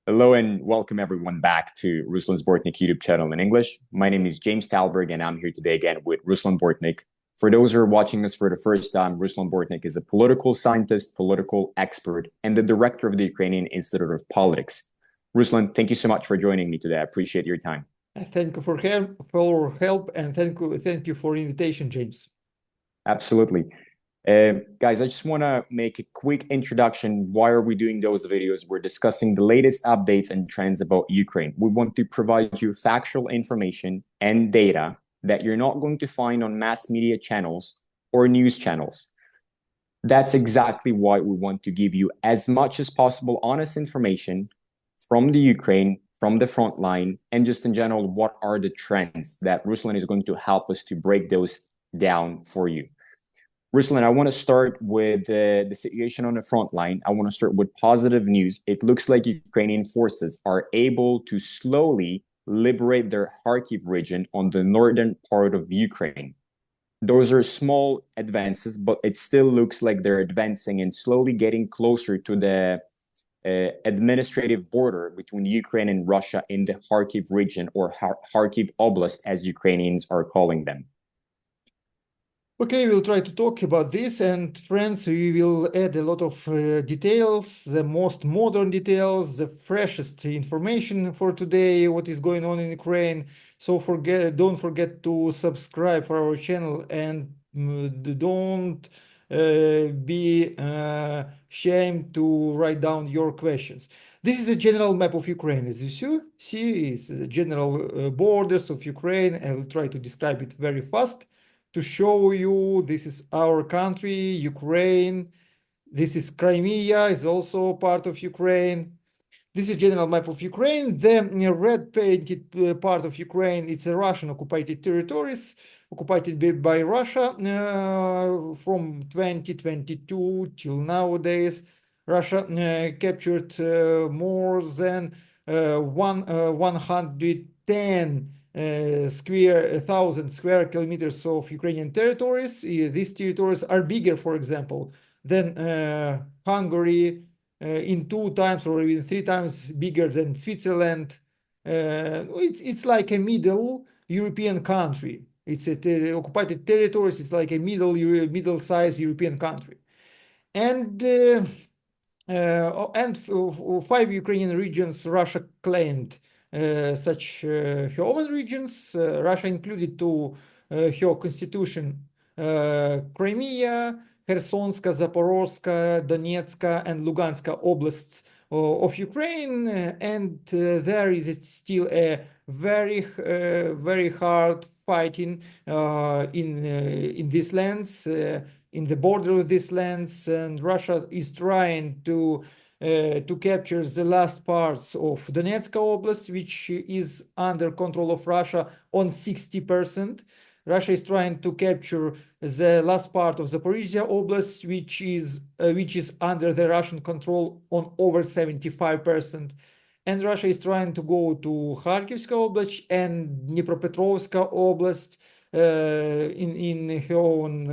Hello and welcome everyone back to Ruslan's Bortnik YouTube channel in English. My name is James Talberg and I'm here today again with Ruslan Bortnik. For those who are watching us for the first time, Ruslan Bortnik is a political scientist, political expert, and the director of the Ukrainian Institute of Politics. Ruslan, thank you so much for joining me today. I appreciate your time. Thank you for help, and thank you for invitation, James. Absolutely. Guys, I just want to make a quick introduction. Why are we doing those videos? We're discussing the latest updates and trends about Ukraine. We want to provide you factual information and data that you're not going to find on mass media channels or news channels. That's exactly why we want to give you as much as possible honest information from the Ukraine, from the front line, and just in general, what are the trends that Ruslan is going to help us to break those down for you. Ruslan, I want to start with the situation on the front line. I want to start with positive news. It looks like Ukrainian forces are able to slowly liberate their Kharkiv region on the northern part of Ukraine. Those are small advances, but it still looks like they're advancing and slowly getting closer to the administrative border between Ukraine and Russia in the Kharkiv region, or Kharkiv Oblast, as Ukrainians are calling them. Okay, we'll try to talk about this, and friends, we will add a lot of details, the most modern details, the freshest information for today, what is going on in Ukraine. So don't forget to subscribe for our channel, and don't be ashamed to write down your questions. This is a general map of Ukraine. As you see, it's the general borders of Ukraine. I will try to describe it very fast to show you this is our country, Ukraine. This is Crimea, is also part of Ukraine. This is general map of Ukraine. The red painted part of Ukraine, it's a Russian occupied territories, occupied by Russia from 2022 till nowadays. Russia captured more than 110 1,000 square kilometers of Ukrainian territories. These territories are bigger, for example, than Hungary, in 2 times or even 3 times bigger than Switzerland. It's like a middle European country. It's occupied territories. It's like a middle-sized European country, and 5 Ukrainian regions Russia claimed. Such her own regions. Russia included to her constitution Crimea, Khersonska, Zaporizhia, Donetska, and Luganska oblasts of Ukraine, and there is still a very hard fighting in these lands, in the border of these lands, and Russia is trying to capture the last parts of Donetsk Oblast, which is under control of Russia on 60%. Russia is trying to capture the last part of Zaporizhia Oblast, which is under the Russian control on over 75%. And Russia is trying to go to Kharkiv Oblast and Dnipropetrovsk Oblast in her own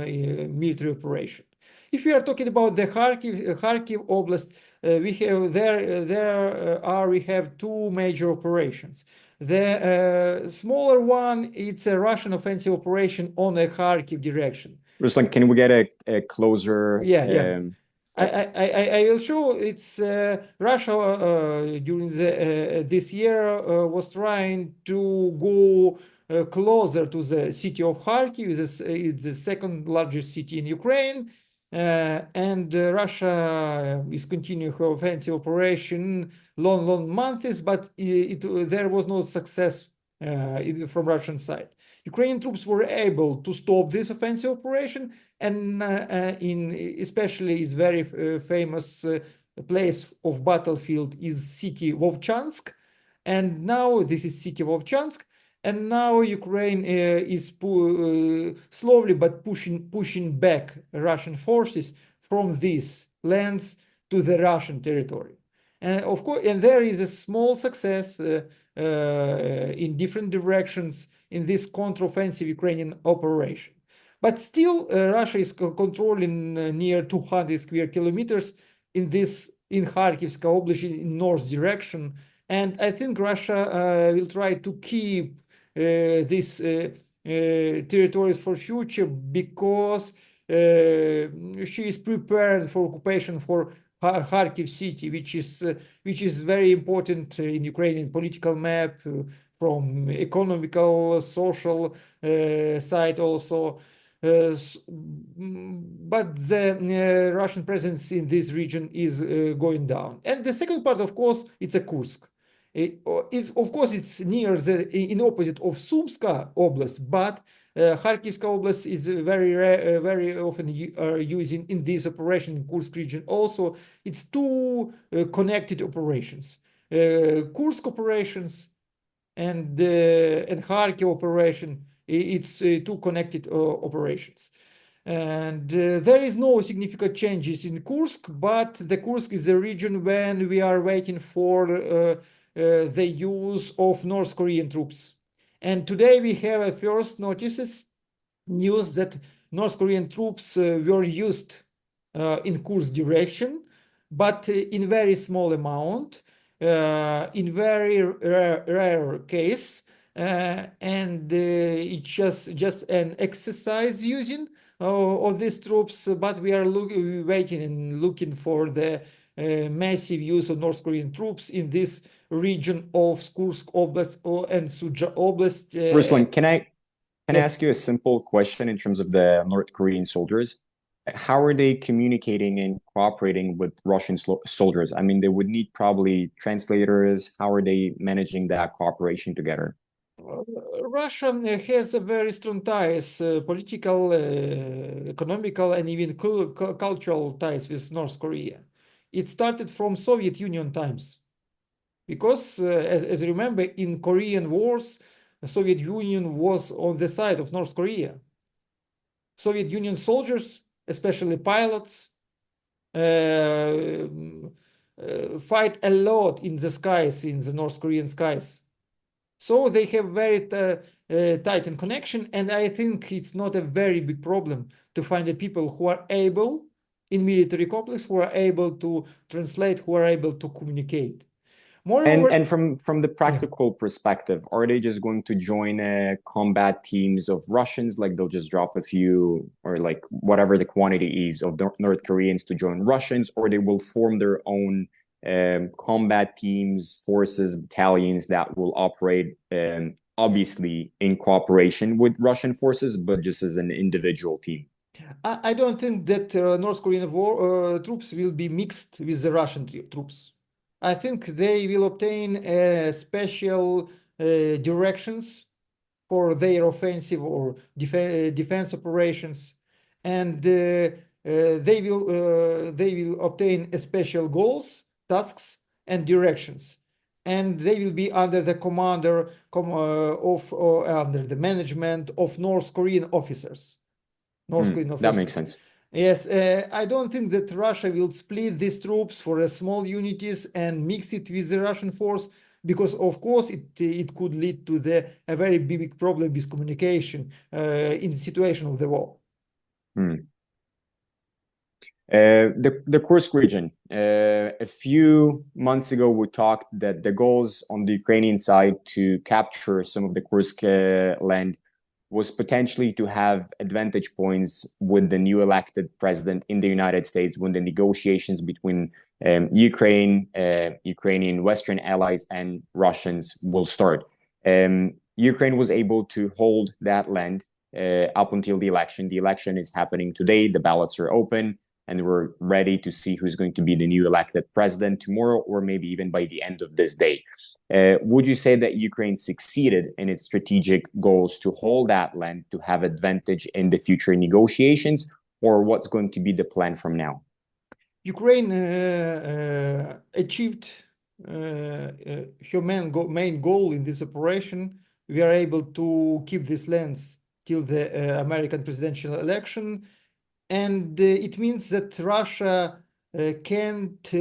military operation. If we are talking about the Kharkiv Oblast, we have 2 major operations. The smaller one, it's a Russian offensive operation on a Kharkiv direction. Ruslan, can we get a closer? Yeah. I will show. It's Russia during this year was trying to go closer to the city of Kharkiv. It's the second largest city in Ukraine. And Russia is continuing her offensive operation long months, but there was no success from Russian side. Ukrainian troops were able to stop this offensive operation, and especially is very famous place of battlefield is city Vovchansk, and now this is city Vovchansk. And now Ukraine is slowly but pushing back Russian forces from these lands to the Russian territory. And of course, and there is a small success in different directions in this counteroffensive Ukrainian operation. But still, Russia is controlling near 200 square kilometers in this in Kharkivska Oblast in north direction. And I think Russia will try to keep these territories for future because she is prepared for occupation for Kharkiv city, which is very important in Ukrainian political map from economical, social side also. But the Russian presence in this region is going down. And the second part, of course, it's a Kursk. Of course, it's near in opposite of Sumska Oblast, but Kharkivska Oblast is very often using in this operation in Kursk region. Also, it's two connected operations: Kursk operations and Kharkiv operation. It's two connected operations. And there is no significant changes in Kursk, but the Kursk is the region when we are waiting for the use of North Korean troops. And today we have a first news that North Korean troops were used in Kursk direction, but in very small amount, in very rare case, and it's just an exercise using of these troops. But we are waiting and looking for the massive use of North Korean troops in this region of Kursk Oblast and Sudzha Oblast. Ruslan, can I ask you a simple question in terms of the North Korean soldiers? How are they communicating and cooperating with Russian soldiers? I mean, they would need probably translators. How are they managing that cooperation together? Russia has a very strong ties, political, economical, and even cultural ties with North Korea. It started from Soviet Union times, because as you remember, in Korean wars, the Soviet Union was on the side of North Korea. Soviet Union soldiers, especially pilots, fight a lot in the skies, in the North Korean skies. So they have very tight connection, and I think it's not a very big problem to find the people who are able, in military complex, who are able to translate, who are able to communicate. Moreover, and from the practical perspective, are they just going to join combat teams of Russians? Like they'll just drop a few, or like whatever the quantity is of North Koreans to join Russians, or they will form their own combat teams, forces, battalions that will operate obviously in cooperation with Russian forces, but just as an individual team? I don't think that North Korean troops will be mixed with the Russian troops. I think they will obtain special directions for their offensive or defense operations, and they will obtain special goals, tasks, and directions, and they will be under the commander under the management of North Korean officers. That makes sense. Yes, I don't think that Russia will split these troops for small unities and mix it with the Russian force, because of course it could lead to a very big problem with communication in the situation of the war. The Kursk region. A few months ago, we talked that the goals on the Ukrainian side to capture some of the Kursk land was potentially to have advantage points with the new elected president in the United States when the negotiations between Ukraine, Ukrainian Western allies, and Russians will start. Ukraine was able to hold that land up until the election. The election is happening today. The ballots are open, and we're ready to see who's going to be the new elected president tomorrow, or maybe even by the end of this day. Would you say that Ukraine succeeded in its strategic goals to hold that land, to have advantage in the future negotiations, or what's going to be the plan from now? Ukraine achieved her main goal in this operation. We are able to keep these lands till the American presidential election. And it means that Russia can't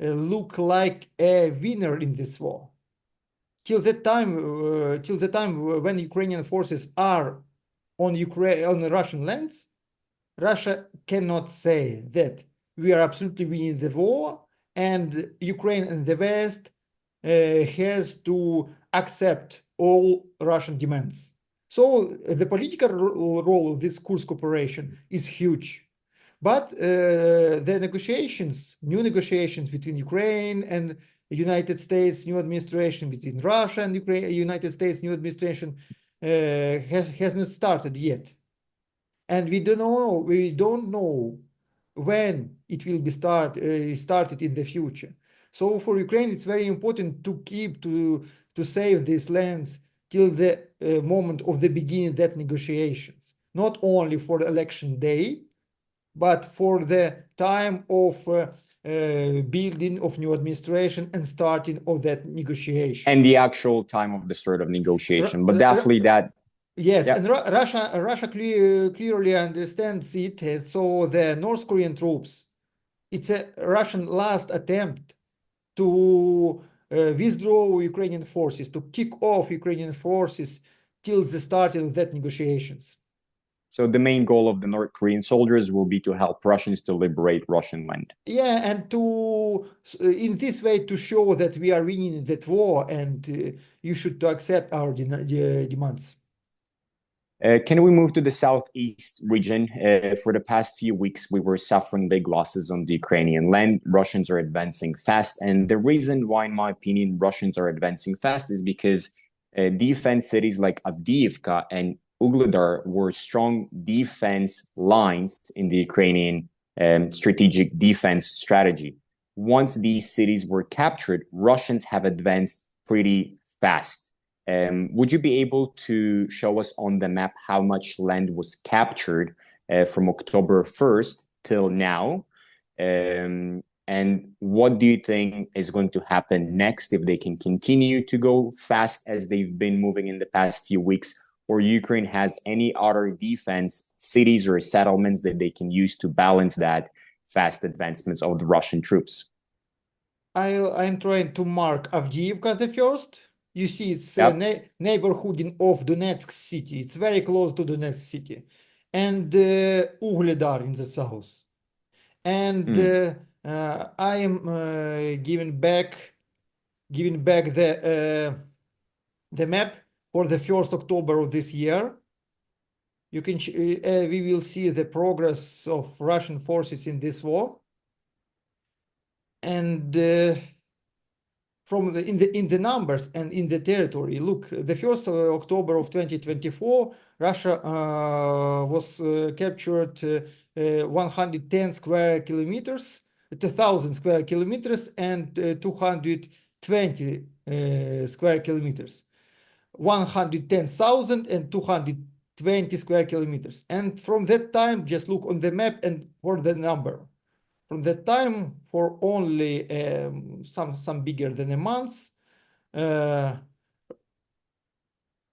look like a winner in this war. Till the time when Ukrainian forces are on the Russian lands, Russia cannot say that we are absolutely winning the war and Ukraine and the West has to accept all Russian demands. So the political role of this Kursk operation is huge. But the negotiations, new negotiations between Ukraine and the United States, new administration between Russia and Ukraine, United States, new administration has not started yet. And we don't know when it will be started in the future. So for Ukraine, it's very important to save these lands till the moment of the beginning of that negotiations, not only for the election day, but for the time of building of new administration and starting of that negotiation. And the actual time of the start of negotiation, but definitely that. Yes, Yeah. and Russia clearly understands it. So the North Korean troops, it's a Russian last attempt to withdraw Ukrainian forces, to kick off Ukrainian forces till the start of that negotiations. So the main goal of the North Korean soldiers will be to help Russians to liberate Russian land. Yeah, and to in this way to show that we are winning that war, and you should to accept our demands. Can we move to the southeast region? For the past few weeks, we were suffering big losses on the Ukrainian land. Russians are advancing fast. And the reason why, in my opinion, Russians are advancing fast is because defense cities like Avdiivka and Ugledar were strong defense lines in the Ukrainian strategic defense strategy. Once these cities were captured, Russians have advanced pretty fast. Would you be able to show us on the map how much land was captured from October 1st till now? And what do you think is going to happen next if they can continue to go fast as they've been moving in the past few weeks? Or Ukraine has any other defense cities or settlements that they can use to balance that fast advancements of the Russian troops? I'm trying to mark Avdiivka the first. You see, it's Yep. a neighborhood of Donetsk city. It's very close to Donetsk city. And Ugledar in the south. And I am giving back the map for the 1st October of this year. You can we will see the progress of Russian forces in this war. And from in the numbers and in the territory, look, the 1st October of 2024, Russia was captured 110 square kilometers, 2,000 square kilometers, and 220 square kilometers. 110,000 and 220 square kilometers. And from that time, just look on the map and for the number. From that time, for only some bigger than a month,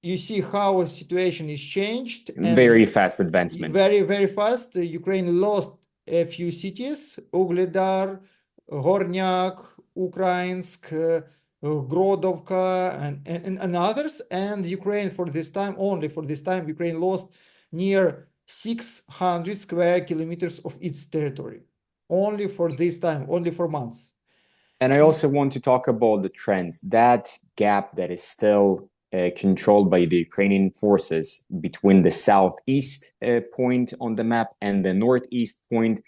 you see how a situation is changed. And very fast advancement. Very, very fast. Ukraine lost a few cities: Ugledar, Gornyak, Ukrainsk, Grodovka, and others. And Ukraine, only for this time, Ukraine lost near 600 square kilometers of its territory. Only for this time, only for months. And I also want to talk about the trends, that gap that is still controlled by the Ukrainian forces between the southeast point on the map and the northeast point.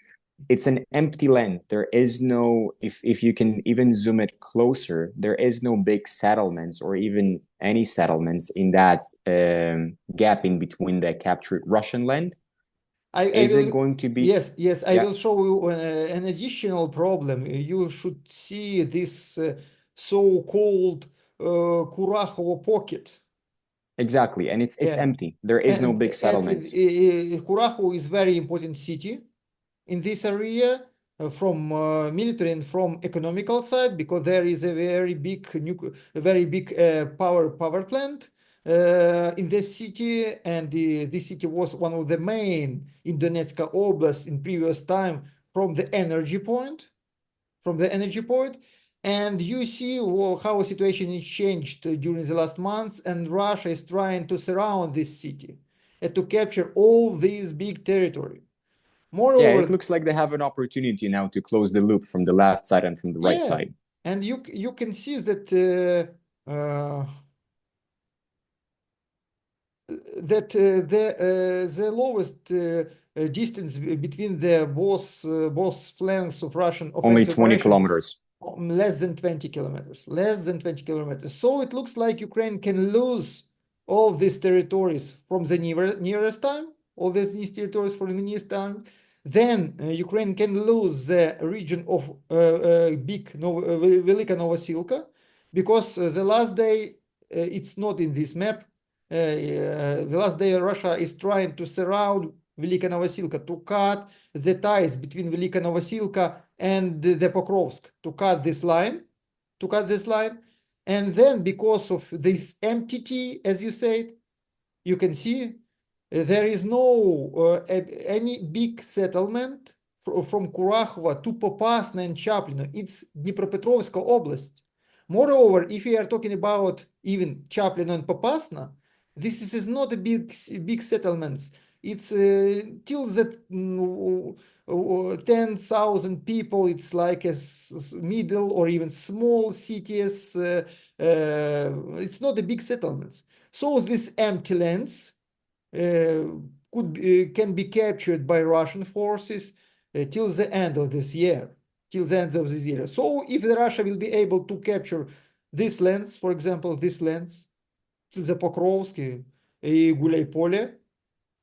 It's an empty land. There is no, if you can even zoom it closer, there is no big settlements or even any settlements in that gap in between the captured Russian land. Is it going to be? Yes, I will show you an additional problem. You should see this so-called Kurakhovo pocket. Exactly, and it's empty. There is no big settlements. Kurakhovo is very important city in this area from military and from economical side, because there is a very big power plant in this city, and this city was one of the main in Donetsk Oblast in previous time from the energy point. And you see how a situation is changed during the last months, and Russia is trying to surround this city and to capture all these big territory. Moreover, it looks like they have an opportunity now to close the loop from the left side and from the right side. And you can see that the lowest distance between the both flanks of Russian offensive only 20 operation, kilometers. Less than 20 kilometers. Less than 20 kilometers. So it looks like Ukraine can lose all these territories from the nearest time, all these territories from the nearest time. Then Ukraine can lose the region of Velika Novosilka, because the last day, it's not in this map. The last day Russia is trying to surround Velika Novosilka, to cut the ties between Velika Novosilka and the Pokrovsk, to cut this line. And then because of this MTT, as you said, you can see there is no any big settlement from Kurakhovo to Popasna and Chaplino. It's Dnipropetrovsk Oblast. Moreover, if we are talking about even Chaplino and Popasna, this is not a big settlements. It's till that 10,000 people. It's like a middle or even small cities. It's not a big settlements. So these empty lands can be captured by Russian forces till the end of this year. So if the Russia will be able to capture these lands, for example, these lands, the Pokrovsk, Gulay-Pole,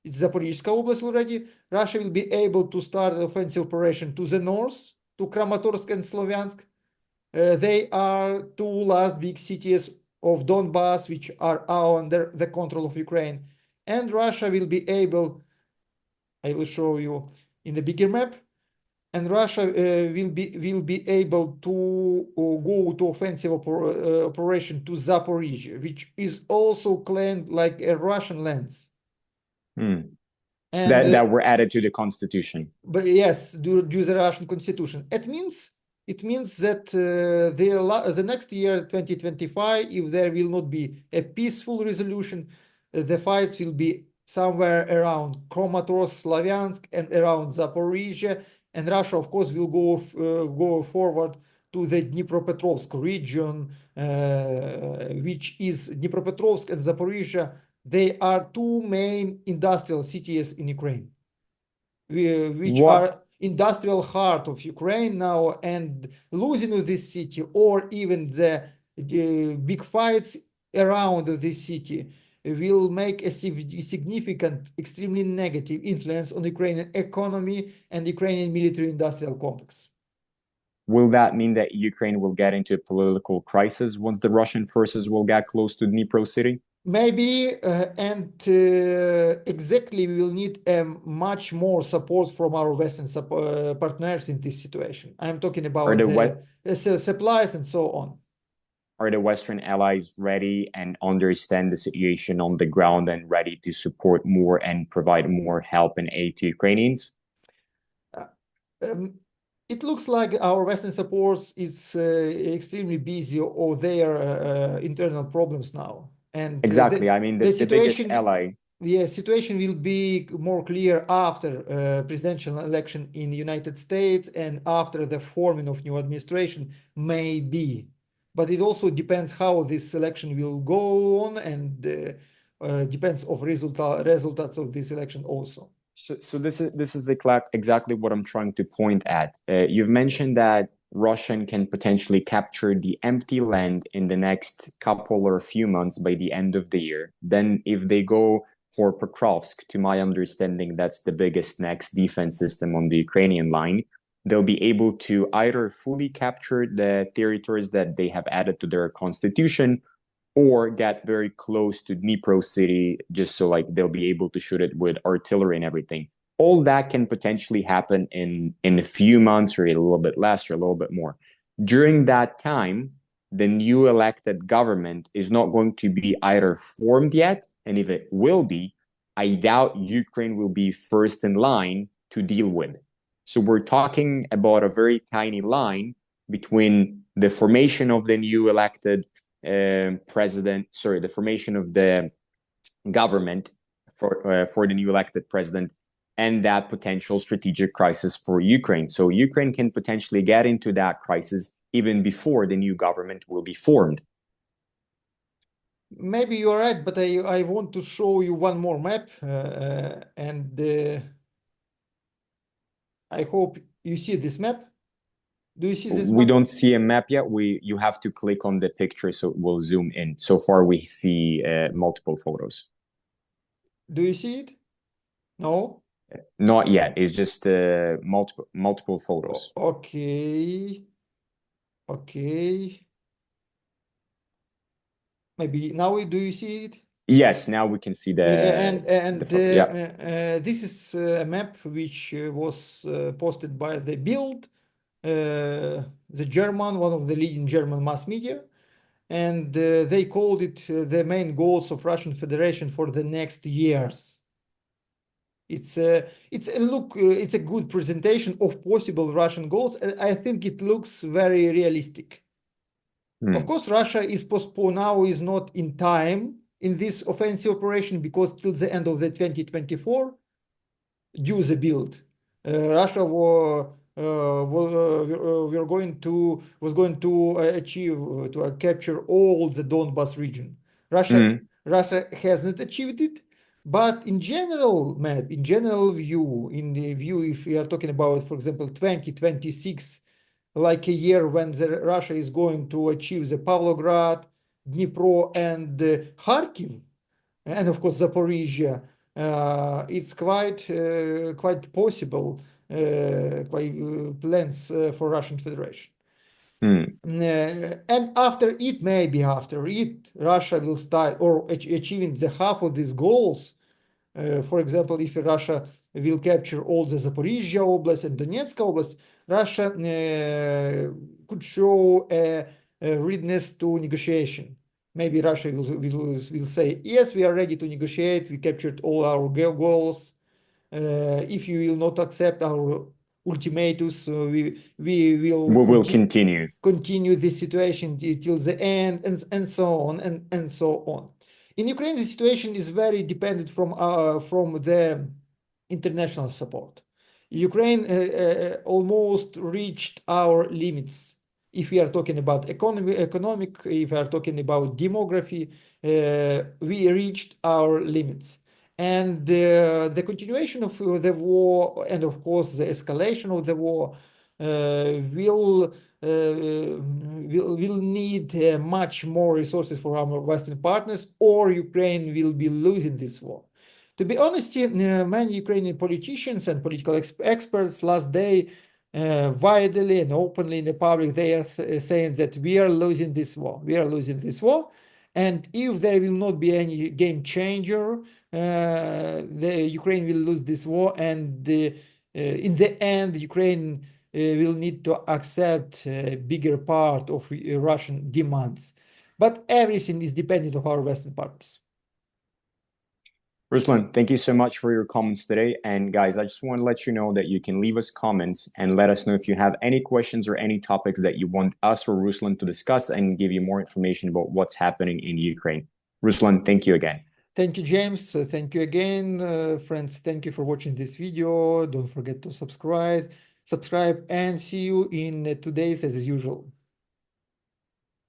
it's Zaporizhia Oblast already, Russia will be able to start the offensive operation to the north, to Kramatorsk and Slovyansk. They are two last big cities of Donbass, which are under the control of Ukraine. And Russia will be able, I will show you in the bigger map, and Russia will be able to go to offensive operation to Zaporizhia, which is also claimed like a Russian lands. And that were added to the constitution. But yes, due to the Russian constitution. It means that the next year, 2025, if there will not be a peaceful resolution, the fights will be somewhere around Kramatorsk, Slavyansk, and around Zaporizhia. And Russia, of course, will go forward to the Dnipropetrovsk region, which is Dnipropetrovsk and Zaporizhia. They are two main industrial cities in Ukraine, which are industrial heart of Ukraine now. And losing of this city, or even the big fights around this city, will make a significant, extremely negative influence on Ukrainian economy and Ukrainian military-industrial complex. Will that mean that Ukraine will get into a political crisis once the Russian forces will get close to Dnipro city? Maybe, and exactly, we will need much more support from our Western partners in this situation. I'm talking about the supplies and so on. Are the Western allies ready and understand the situation on the ground and ready to support more and provide more help and aid to Ukrainians? It looks like our Western supports is extremely busy or their internal problems now. And exactly, I mean, the biggest ally. Yeah, situation will be more clear after presidential election in the United States and after the forming of new administration, maybe. But it also depends how this election will go on, and depends of results of this election also. So this is exactly what I'm trying to point at. You've mentioned that Russian can potentially capture the empty land in the next couple or few months by the end of the year. Then if they go for Pokrovsk, to my understanding, that's the biggest next defense system on the Ukrainian line, they'll be able to either fully capture the territories that they have added to their constitution, or get very close to Dnipro city, just so like they'll be able to shoot it with artillery and everything. All that can potentially happen in a few months, or a little bit less, or a little bit more. During that time, the new elected government is not going to be either formed yet, and if it will be, I doubt Ukraine will be first in line to deal with. So we're talking about a very tiny line between the formation of the new elected the formation of the government for the new elected president, and that potential strategic crisis for Ukraine. So Ukraine can potentially get into that crisis even before the new government will be formed. Maybe you're right, but I want to show you one more map, and I hope you see this map. Do you see this We map? don't see a map yet. You have to click on the picture so it will zoom in. So far, we see multiple photos. Do you see it? No? Not yet. It's just multiple photos. Okay. Okay. Maybe now do you see it? Yes, now we can see This is a map which was posted by the Bild, the German, one of the leading German mass media, and they called it the main goals of Russian Federation for the next years. It's a good presentation of possible Russian goals. I think it looks very realistic. Of course, Russia is postponed now, is not in time in this offensive operation because till the end of the 2024, due the build, Russia was going to achieve to capture all the Donbas region. Russia hasn't achieved it, but in general map, in general view, if we are talking about, for example, 2026, like a year when Russia is going to achieve the Pavlograd, Dnipro, and Kharkiv, and of course Zaporizhia, it's quite possible, plans for Russian Federation. And after it, Russia will start or achieving the half of these goals. For example, if Russia will capture all the Zaporizhia Oblast and Donetsk Oblast, Russia could show a readiness to negotiation. Maybe Russia will say, yes, we are ready to negotiate. We captured all our goals. If you will not accept our ultimatums, we will continue this situation till the end, and so on and so on. In Ukraine, the situation is very dependent from the international support. Ukraine almost reached our limits. If we are talking about economic, if we are talking about demography, we reached our limits. And the continuation of the war, and of course the escalation of the war, will need much more resources for our Western partners, or Ukraine will be losing this war. To be honest, many Ukrainian politicians and political experts last day widely and openly in the public, they are saying that we are losing this war. We are losing this war. And if there will not be any game changer, the Ukraine will lose this war. And in the end, Ukraine will need to accept a bigger part of Russian demands. But everything is dependent on our Western partners. Ruslan, thank you so much for your comments today. And guys, I just want to let you know that you can leave us comments and let us know if you have any questions or any topics that you want us or Ruslan to discuss and give you more information about what's happening in Ukraine. Ruslan, thank you again. Thank you, James. Thank you again, friends. Thank you for watching this video. Don't forget to subscribe, and see you in today's as usual.